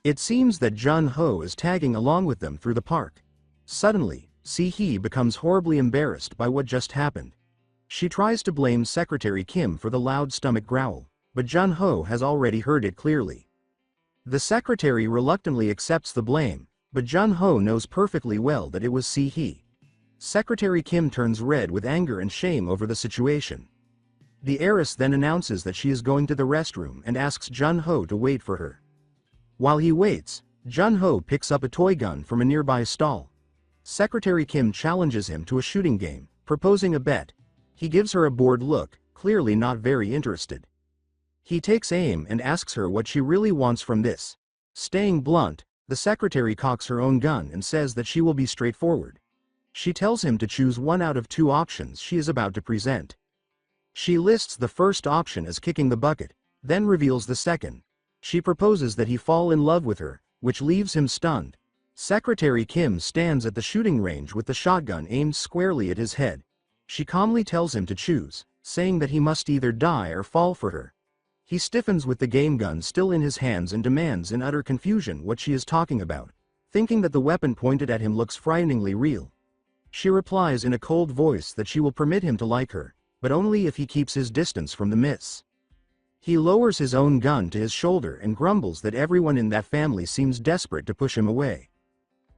It seems that Jun-ho is tagging along with them through the park. Suddenly, Si-hee becomes horribly embarrassed by what just happened. She tries to blame Secretary Kim for the loud stomach growl, but Jun-ho has already heard it clearly. The secretary reluctantly accepts the blame, but Jun-ho knows perfectly well that it was Si-hee. Secretary Kim turns red with anger and shame over the situation. The heiress then announces that she is going to the restroom and asks Jun-ho to wait for her. While he waits, Jun-ho picks up a toy gun from a nearby stall. Secretary Kim challenges him to a shooting game, proposing a bet. He gives her a bored look, clearly not very interested. He takes aim and asks her what she really wants from this. Staying blunt, the secretary cocks her own gun and says that she will be straightforward. She tells him to choose one out of two options she is about to present. She lists the first option as kicking the bucket, then reveals the second. She proposes that he fall in love with her, which leaves him stunned. Secretary Kim stands at the shooting range with the shotgun aimed squarely at his head. She calmly tells him to choose, saying that he must either die or fall for her. He stiffens with the game gun still in his hands and demands in utter confusion what she is talking about, thinking that the weapon pointed at him looks frighteningly real. She replies in a cold voice that she will permit him to like her, but only if he keeps his distance from the miss. He lowers his own gun to his shoulder and grumbles that everyone in that family seems desperate to push him away.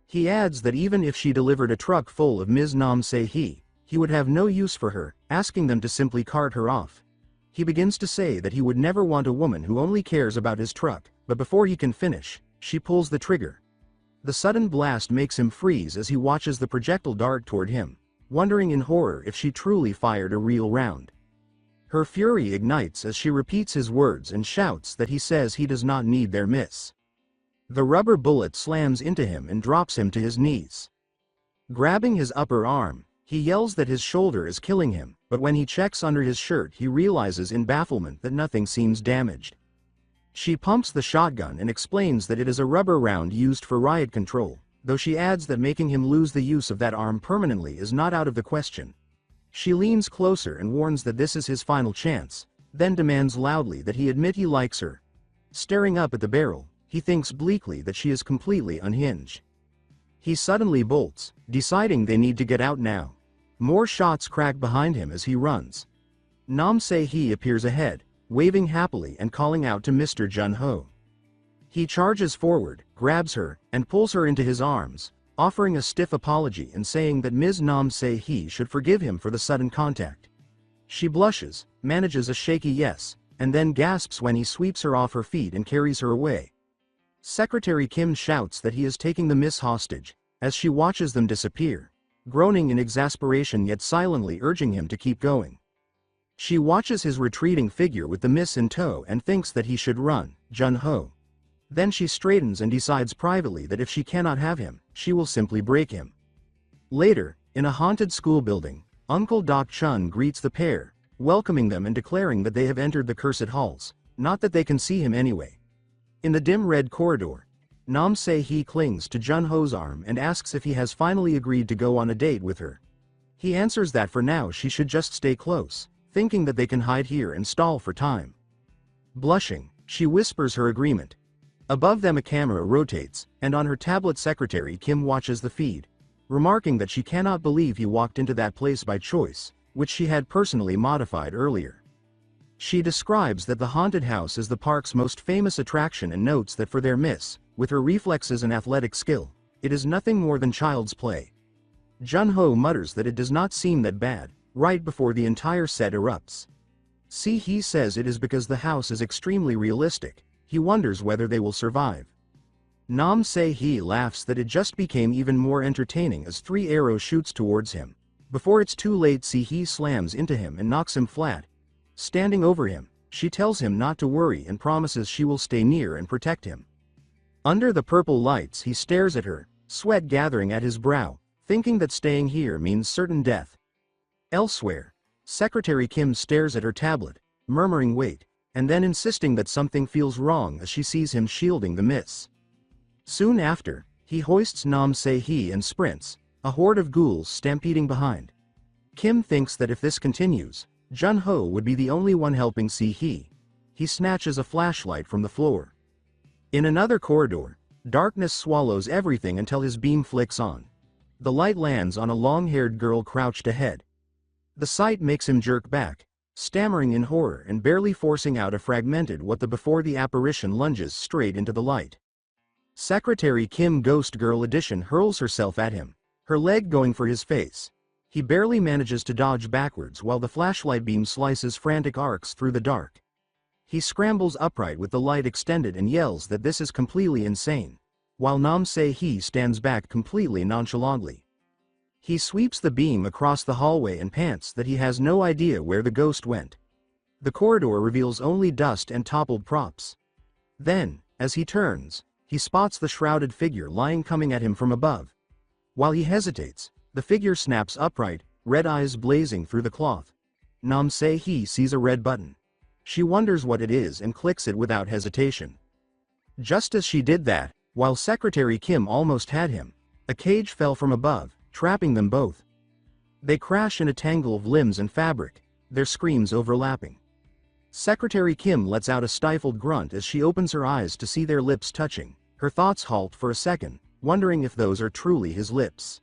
He adds that even if she delivered a truck full of Ms. Nam Se-hee, he would have no use for her, asking them to simply cart her off. He begins to say that he would never want a woman who only cares about his truck, but before he can finish, she pulls the trigger. The sudden blast makes him freeze as he watches the projectile dart toward him, wondering in horror if she truly fired a real round. Her fury ignites as she repeats his words and shouts that he says he does not need their miss. The rubber bullet slams into him and drops him to his knees. Grabbing his upper arm, he yells that his shoulder is killing him, but when he checks under his shirt he realizes in bafflement that nothing seems damaged. She pumps the shotgun and explains that it is a rubber round used for riot control, though she adds that making him lose the use of that arm permanently is not out of the question. She leans closer and warns that this is his final chance, then demands loudly that he admit he likes her. Staring up at the barrel, he thinks bleakly that she is completely unhinged. He suddenly bolts, deciding they need to get out now. More shots crack behind him as he runs. Nam Se-hee appears ahead, waving happily and calling out to Mr. Jun-ho. He charges forward, grabs her, and pulls her into his arms, offering a stiff apology and saying that Ms. Nam Se-hee should forgive him for the sudden contact. She blushes, manages a shaky yes, and then gasps when he sweeps her off her feet and carries her away. Secretary Kim shouts that he is taking the miss hostage, as she watches them disappear, groaning in exasperation yet silently urging him to keep going. She watches his retreating figure with the miss in tow and thinks that he should run, Jun-ho. Then she straightens and decides privately that if she cannot have him, she will simply break him. Later, in a haunted school building, Uncle Doc Chun greets the pair, welcoming them and declaring that they have entered the cursed halls, not that they can see him anyway. In the dim red corridor, Nam Se-hee clings to Jun-ho's arm and asks if he has finally agreed to go on a date with her. He answers that for now she should just stay close, thinking that they can hide here and stall for time. Blushing, she whispers her agreement. Above them a camera rotates, and on her tablet Secretary Kim watches the feed, remarking that she cannot believe he walked into that place by choice, which she had personally modified earlier. She describes that the haunted house is the park's most famous attraction and notes that for their miss, with her reflexes and athletic skill, it is nothing more than child's play. Jun-ho mutters that it does not seem that bad, right before the entire set erupts. Se-hee says it is because the house is extremely realistic. He wonders whether they will survive. Nam Se-hee laughs that it just became even more entertaining as 3 arrows shoots towards him. Before it's too late, Se-hee slams into him and knocks him flat. Standing over him, she tells him not to worry and promises she will stay near and protect him. Under the purple lights he stares at her, sweat gathering at his brow, thinking that staying here means certain death. Elsewhere, Secretary Kim stares at her tablet, murmuring wait, and then insisting that something feels wrong as she sees him shielding the miss. Soon after, he hoists Nam Se-hee and sprints, a horde of ghouls stampeding behind. Kim thinks that if this continues, Jun-ho would be the only one helping Se-hee. He snatches a flashlight from the floor. In another corridor, darkness swallows everything until his beam flicks on. The light lands on a long-haired girl crouched ahead. The sight makes him jerk back, stammering in horror and barely forcing out a fragmented what the before the apparition lunges straight into the light. Secretary Kim Ghost Girl Edition hurls herself at him, her leg going for his face. He barely manages to dodge backwards while the flashlight beam slices frantic arcs through the dark. He scrambles upright with the light extended and yells that this is completely insane, while Nam Se-hee stands back completely nonchalantly. He sweeps the beam across the hallway and pants that he has no idea where the ghost went. The corridor reveals only dust and toppled props. Then, as he turns, he spots the shrouded figure lying coming at him from above. While he hesitates, The figure snaps upright, red eyes blazing through the cloth. Nam Se-hee sees a red button. She wonders what it is and clicks it without hesitation. Just as she did that, while Secretary Kim almost had him, a cage fell from above, trapping them both. They crash in a tangle of limbs and fabric, their screams overlapping. Secretary Kim lets out a stifled grunt as she opens her eyes to see their lips touching. Her thoughts halt for a second, wondering if those are truly his lips.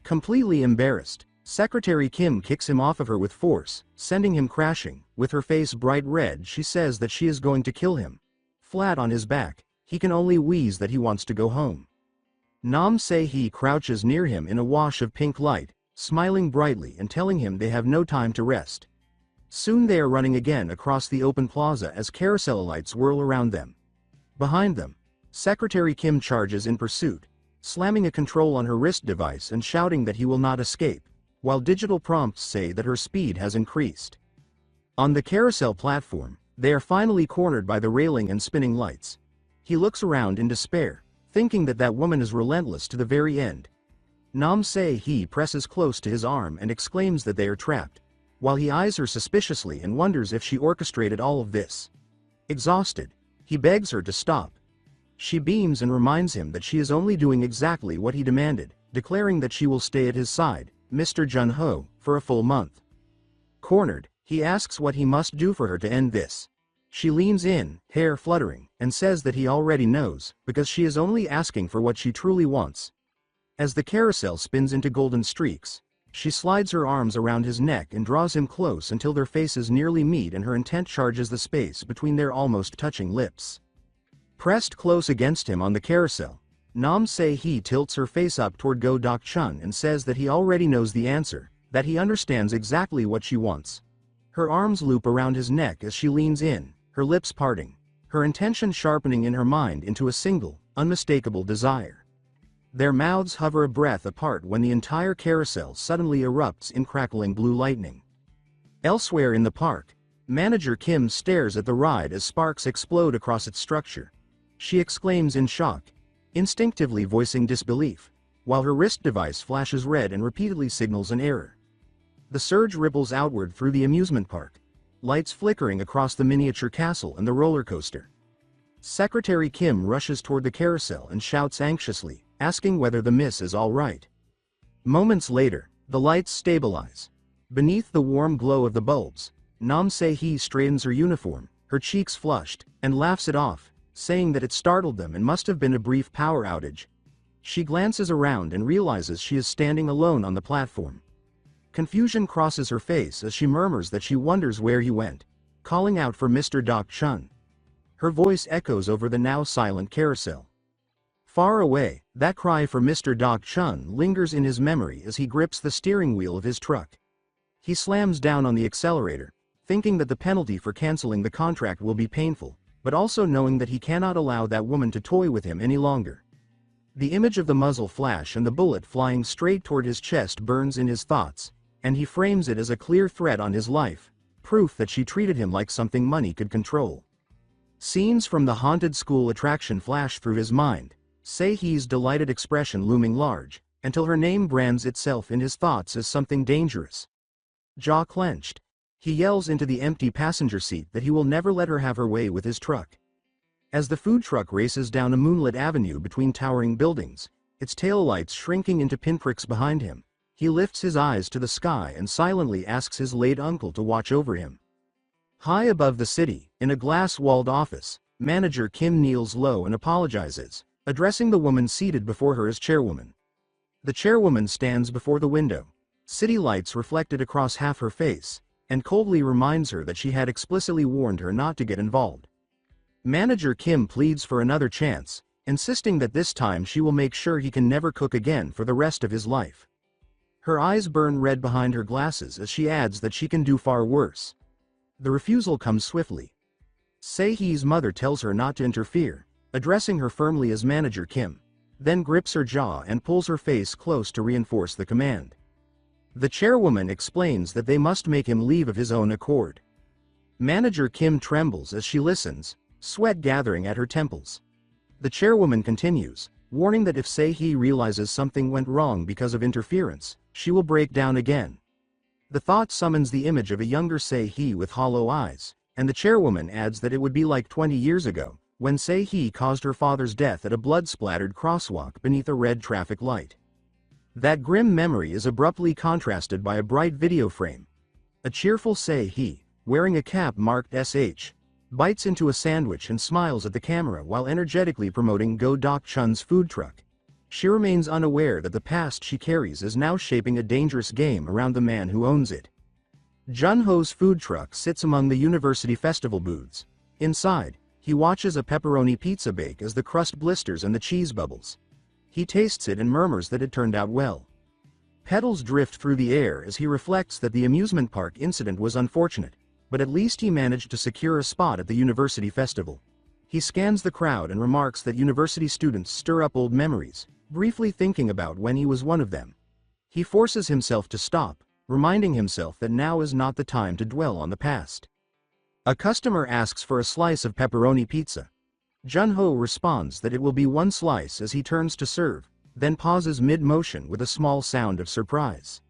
Completely embarrassed, Secretary Kim kicks him off of her with force, sending him crashing. With her face bright red, she says that she is going to kill him. Flat on his back, he can only wheeze that he wants to go home. Nam Se-hee crouches near him in a wash of pink light, smiling brightly and telling him they have no time to rest. Soon they are running again across the open plaza as carousel lights whirl around them. Behind them, Secretary Kim charges in pursuit, slamming a control on her wrist device and shouting that he will not escape, while digital prompts say that her speed has increased. On the carousel platform, they are finally cornered by the railing and spinning lights. He looks around in despair, thinking that that woman is relentless to the very end. Nam Se-hee presses close to his arm and exclaims that they are trapped, while he eyes her suspiciously and wonders if she orchestrated all of this. Exhausted, he begs her to stop. She beams and reminds him that she is only doing exactly what he demanded, declaring that she will stay at his side, Mr. Jun-ho, for a full month. Cornered, he asks what he must do for her to end this. She leans in, hair fluttering, and says that he already knows, because she is only asking for what she truly wants. As the carousel spins into golden streaks, she slides her arms around his neck and draws him close until their faces nearly meet and her intent charges the space between their almost touching lips. Pressed close against him on the carousel, Nam Se-hee tilts her face up toward Go Dok-chun and says that he already knows the answer, that he understands exactly what she wants. Her arms loop around his neck as she leans in, her lips parting, her intention sharpening in her mind into a single, unmistakable desire. Their mouths hover a breath apart when the entire carousel suddenly erupts in crackling blue lightning. Elsewhere in the park, Manager Kim stares at the ride as sparks explode across its structure. She exclaims in shock, instinctively voicing disbelief, while her wrist device flashes red and repeatedly signals an error. The surge ripples outward through the amusement park, lights flickering across the miniature castle and the roller coaster. Secretary Kim rushes toward the carousel and shouts anxiously, asking whether the miss is all right. Moments later, the lights stabilize. Beneath the warm glow of the bulbs, Nam Se-hee straightens her uniform, her cheeks flushed, and laughs it off, saying that it startled them and must have been a brief power outage. She glances around and realizes she is standing alone on the platform. Confusion crosses her face as she murmurs that she wonders where he went, calling out for Mr. Dok-chun. Her voice echoes over the now silent carousel. Far away, that cry for Mr. Dok-chun lingers in his memory as he grips the steering wheel of his truck. He slams down on the accelerator, thinking that the penalty for canceling the contract will be painful, but also knowing that he cannot allow that woman to toy with him any longer. The image of the muzzle flash and the bullet flying straight toward his chest burns in his thoughts, and he frames it as a clear threat on his life, proof that she treated him like something money could control. Scenes from the haunted school attraction flash through his mind, Se-hee's delighted expression looming large, until her name brands itself in his thoughts as something dangerous. Jaw clenched, he yells into the empty passenger seat that he will never let her have her way with his truck. As the food truck races down a moonlit avenue between towering buildings, its taillights shrinking into pinpricks behind him, he lifts his eyes to the sky and silently asks his late uncle to watch over him. High above the city, in a glass-walled office, Manager Kim kneels low and apologizes, addressing the woman seated before her as chairwoman. The chairwoman stands before the window, city lights reflected across half her face, and coldly reminds her that she had explicitly warned her not to get involved. Manager Kim pleads for another chance, insisting that this time she will make sure he can never cook again for the rest of his life. Her eyes burn red behind her glasses as she adds that she can do far worse. The refusal comes swiftly. Se-hee's mother tells her not to interfere, addressing her firmly as Manager Kim, then grips her jaw and pulls her face close to reinforce the command. The chairwoman explains that they must make him leave of his own accord. Manager Kim trembles as she listens, sweat gathering at her temples. The chairwoman continues, warning that if Sei-hee realizes something went wrong because of interference, she will break down again. The thought summons the image of a younger Sei-hee with hollow eyes, and the chairwoman adds that it would be like 20 years ago, when Sei-hee caused her father's death at a blood-splattered crosswalk beneath a red traffic light. That grim memory is abruptly contrasted by a bright video frame. A cheerful Sei-hee, wearing a cap marked SH, bites into a sandwich and smiles at the camera while energetically promoting Go Dok Chun's food truck. She remains unaware that the past she carries is now shaping a dangerous game around the man who owns it. Jun-ho's food truck sits among the university festival booths. Inside, he watches a pepperoni pizza bake as the crust blisters and the cheese bubbles. He tastes it and murmurs that it turned out well. Petals drift through the air as he reflects that the amusement park incident was unfortunate, but at least he managed to secure a spot at the university festival. He scans the crowd and remarks that university students stir up old memories, briefly thinking about when he was one of them. He forces himself to stop, reminding himself that now is not the time to dwell on the past. A customer asks for a slice of pepperoni pizza. Jun-ho responds that it will be one slice as he turns to serve, then pauses mid-motion with a small sound of surprise.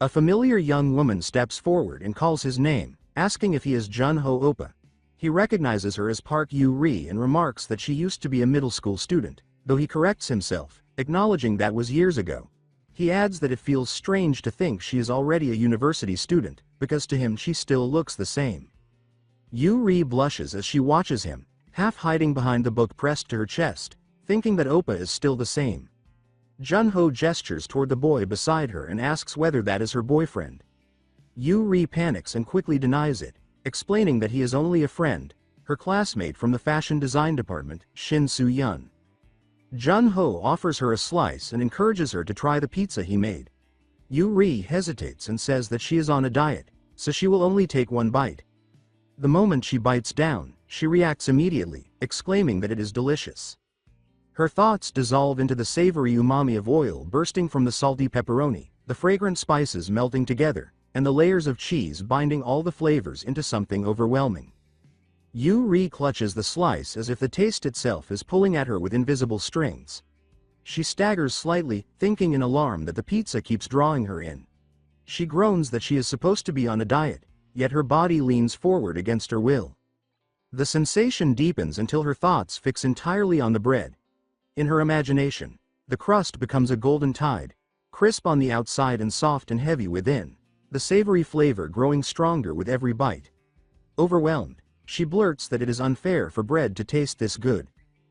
A familiar young woman steps forward and calls his name, asking if he is Jun-ho Oppa. He recognizes her as Park Yu-ri and remarks that she used to be a middle school student, though he corrects himself, acknowledging that was years ago. He adds that it feels strange to think she is already a university student, because to him she still looks the same. Yu-ri blushes as she watches him, half hiding behind the book pressed to her chest, thinking that Oppa is still the same. Jun-ho gestures toward the boy beside her and asks whether that is her boyfriend. Yu-ri panics and quickly denies it, explaining that he is only a friend, her classmate from the fashion design department, Shin Soo-yeon. Jun-ho offers her a slice and encourages her to try the pizza he made. Yu-ri hesitates and says that she is on a diet, so she will only take one bite. The moment she bites down, she reacts immediately, exclaiming that it is delicious. Her thoughts dissolve into the savory umami of oil bursting from the salty pepperoni, the fragrant spices melting together, and the layers of cheese binding all the flavors into something overwhelming. Yu-ri clutches the slice as if the taste itself is pulling at her with invisible strings. She staggers slightly, thinking in alarm that the pizza keeps drawing her in. She groans that she is supposed to be on a diet, yet her body leans forward against her will. The sensation deepens until her thoughts fix entirely on the bread. In her imagination, the crust becomes a golden tide, crisp on the outside and soft and heavy within, the savory flavor growing stronger with every bite. Overwhelmed, she blurts that it is unfair for bread to taste this good.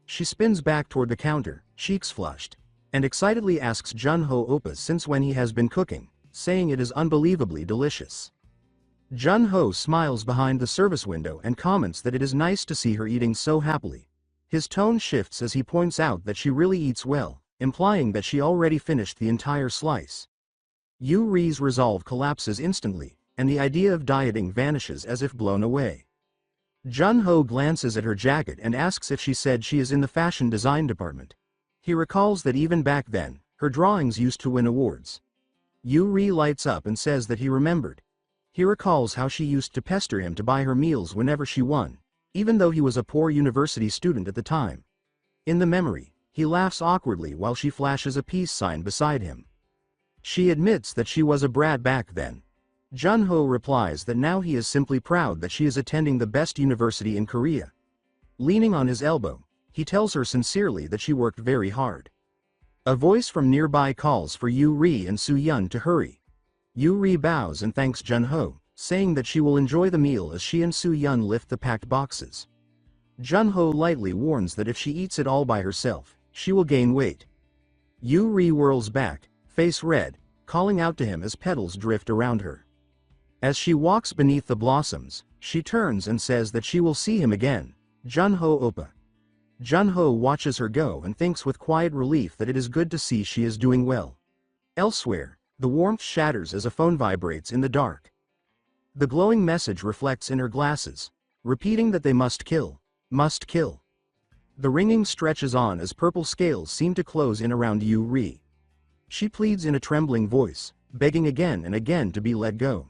She spins back toward the counter, cheeks flushed, and excitedly asks Jun-ho Oppa since when he has been cooking, saying it is unbelievably delicious. Jun-ho smiles behind the service window and comments that it is nice to see her eating so happily. His tone shifts as he points out that she really eats well, implying that she already finished the entire slice. Yu-ri's resolve collapses instantly, and the idea of dieting vanishes as if blown away. Jun-ho glances at her jacket and asks if she said she is in the fashion design department. He recalls that even back then, her drawings used to win awards. Yu-ri lights up and says that he remembered. He recalls how she used to pester him to buy her meals whenever she won, even though he was a poor university student at the time. In the memory, he laughs awkwardly while she flashes a peace sign beside him. She admits that she was a brat back then. Jun-ho replies that now he is simply proud that she is attending the best university in Korea. Leaning on his elbow, he tells her sincerely that she worked very hard. A voice from nearby calls for Yu-ri and Soo-yeon to hurry. Yu-ri bows and thanks Jun-ho, saying that she will enjoy the meal as she and Soo-yeon lift the packed boxes. Jun-ho lightly warns that if she eats it all by herself, she will gain weight. Yu-ri whirls back, face red, calling out to him as petals drift around her. As she walks beneath the blossoms, she turns and says that she will see him again, Jun-ho Oppa. Jun-ho watches her go and thinks with quiet relief that it is good to see she is doing well. Elsewhere, the warmth shatters as a phone vibrates in the dark. The glowing message reflects in her glasses, repeating that they must kill, must kill. The ringing stretches on as purple scales seem to close in around Yu-ri. She pleads in a trembling voice, begging again and again to be let go.